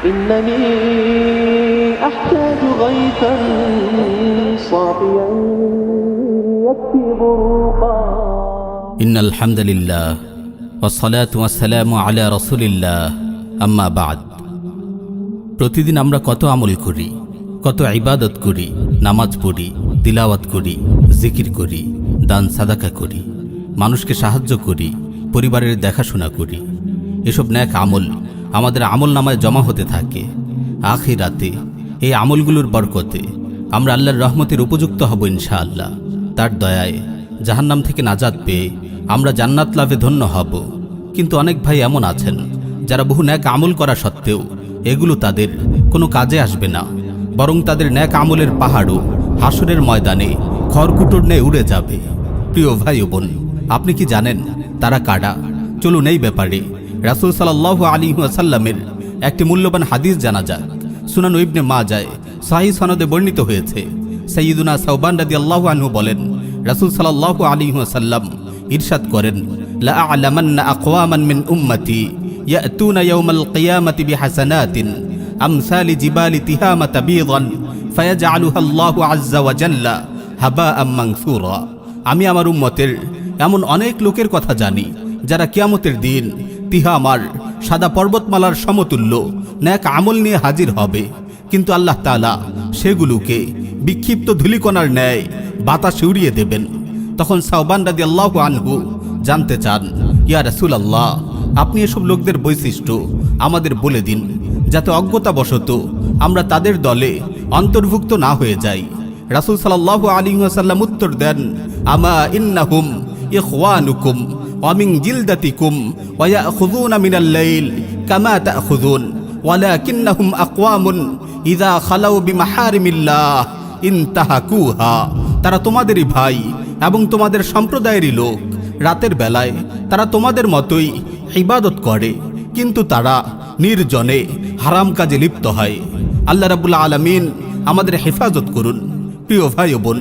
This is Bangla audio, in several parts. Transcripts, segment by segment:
إنني أحتاج غيثا صافيا يكفي بروقا إن الحمد لله والصلاة والسلام على رسول الله أما بعد প্রতিদিন আমরা কত আমল করি, কত ইবাদত করি, নামাজ পড়ি, তিলাওয়াত করি, জিকির করি, দান সাদাকা করি, মানুষকে সাহায্য করি, পরিবারের দেখাশোনা করি। এসব নেক আমল আমাদের আমল নামায় জমা হতে থাকে। আখিরাতে এই আমলগুলোর বরকতে আমরা আল্লাহর রহমতের উপযুক্ত হব ইনশাআল্লাহ। তার দয়ায় জাহান্নাম থেকে নাজাত পেয়ে আমরা জান্নাত লাভে ধন্য হব। কিন্তু অনেক ভাই এমন আছেন যারা বহু নেক আমল করা সত্ত্বেও এগুলো তাদের কোনো কাজে আসবে না, বরং তাদের নেক আমলের পাহাড়ও হাসরের ময়দানে খড়কুটোর ন্যায় উড়ে যাবে। প্রিয় ভাই ও বোন, আপনি কি জানেন তারা কারা? চলুন এই ব্যাপারে রাসূল সাল্লাল্লাহু আলাইহি ওয়াসাল্লামের একটি মূল্যবান হাদিস জানা যাক। সুনান ইবনে মাজাহ সহিহ সনদে বর্ণিত হয়েছে। সাইয়্যিদুনা সাওবান রাদিয়াল্লাহু আনহু বলেন, রাসূল সাল্লাল্লাহু আলাইহি ওয়াসাল্লাম ইরশাদ করেন, লা আ'লামান্না আকওয়ামান মিন উম্মতি ইয়াতুনা ইয়াওমাল কিয়ামাতি বিহাসানাতিন আমসালি জিবালি তিহামাতা বিদান ফায়াজআলুহা আল্লাহু আযজা ওয়া জাল্লা হাবাআম মানসুরা। আমি আমার উম্মতের এমন অনেক লোকের কথা জানি যারা কিয়ামতের দিন তিহামার সাদা পর্বতমালার সমতুল্য নেক আমল নিয়ে হাজির হবে, কিন্তু আল্লাহ তাআলা সেগুলোকে বিক্ষিপ্ত ধূলিকণার ন্যায় বাতাসে উড়িয়ে দেবেন। তখন সাওবান রাদিয়াল্লাহু আনহু জানতে চান, ইয়া রাসূলুল্লাহ, আপনি এসব লোকদের বৈশিষ্ট্য আমাদের বলে দিন, যাতে অজ্ঞতাবশত আমরা তাদের দলে অন্তর্ভুক্ত না হয়ে যাই। রাসূল সাল্লাল্লাহু আলাইহি ওয়াসাল্লাম উত্তর দেন, আমা ইন্নাহুম ইখওয়ানুকুম ওয়া মিন জিলদাতিকুম ওয়া ইয়াখুযুনা মিনাল লাইল কামা তা'খুযুন ওয়ালাকিন্নাহুম আকওয়ামুন ইযা খালাউ বিমাহারিমিল্লাহ ইনতাহাকুহা। তারা তোমাদেরই ভাই এবং তোমাদের সম্প্রদায়েরই লোক। রাতের বেলায় তারা তোমাদের মতোই ইবাদত করে, কিন্তু তারা নির্জনে হারাম কাজে লিপ্ত হয়। আল্লাহ রাব্বুল আলামিন আমাদের হেফাজত করুন। প্রিয় ভাই ও বোন,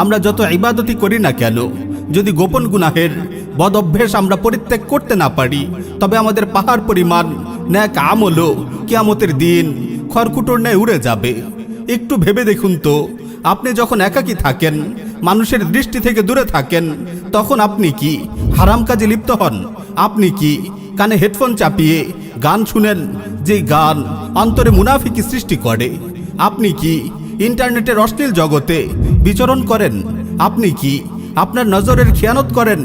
আমরা যত ইবাদতই করি না কেন, যদি গোপন গুনাহের বদ অভ্যেস আমরা পরিত্যাগ করতে না পারি, তবে আমাদের পাহাড় পরিমাণ নেক আমলও কিয়ামতের দিন খড়কুটোর ন্যায় উড়ে যাবে। একটু ভেবে দেখুন তো, আপনি যখন একাকী থাকেন, মানুষের দৃষ্টি থেকে দূরে থাকেন, তখন আপনি কি হারাম কাজে লিপ্ত হন? আপনি কি কানে হেডফোন চাপিয়ে গান শুনেন, যে গান অন্তরে মুনাফিকি সৃষ্টি করে? আপনি কি ইন্টারনেটের অশ্লীল জগতে বিচরণ করেন? আপনি কি আপনার নজরের খেয়ানত করেন?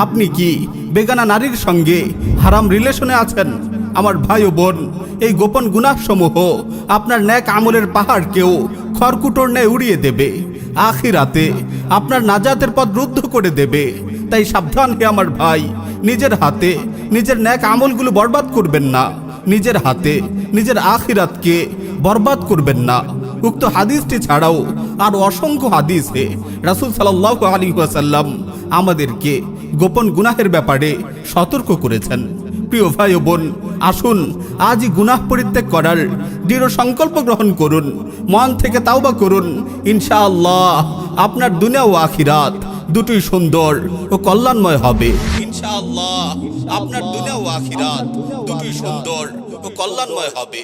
আপনি কি বেগানা নারীর সঙ্গে হারাম রিলেশনে আছেন? আমার ভাই ও বোন, এই গোপন গুনাহসমূহ আপনার নেক আমলের পাহাড়কেও খড়কুটোর ন্যায় উড়িয়ে দেবে। আখিরাতে আপনার নাজাতের পথ রুদ্ধ করে দেবে। তাই সাবধান হে আমার ভাই, নিজের হাতে নিজের নেক আমলগুলো বরবাদ করবেন না, নিজের হাতে নিজের আখিরাতকে বরবাদ করবেন না। উক্ত হাদিসটি ছাড়াও আর অসংখ্য হাদিসে রাসূল সাল্লাল্লাহু আলাইহি ওয়াসাল্লাম আমাদেরকে গোপন গুনাহের ব্যাপারে সতর্ক করেছেন। প্রিয় ভাই ও বোন, আসুন আজই গুনাহ পরিত্যাগ করার দৃঢ় সংকল্প গ্রহণ করুন, মন থেকে তাওবা করুন। ইনশাআল্লাহ আপনার দুনিয়া ও আখিরাত দুটোই সুন্দর ও কল্যাণময় হবে। ইনশাআল্লাহ আপনার দুনিয়া ও আখিরাত দুটোই সুন্দর ও কল্যাণময় হবে।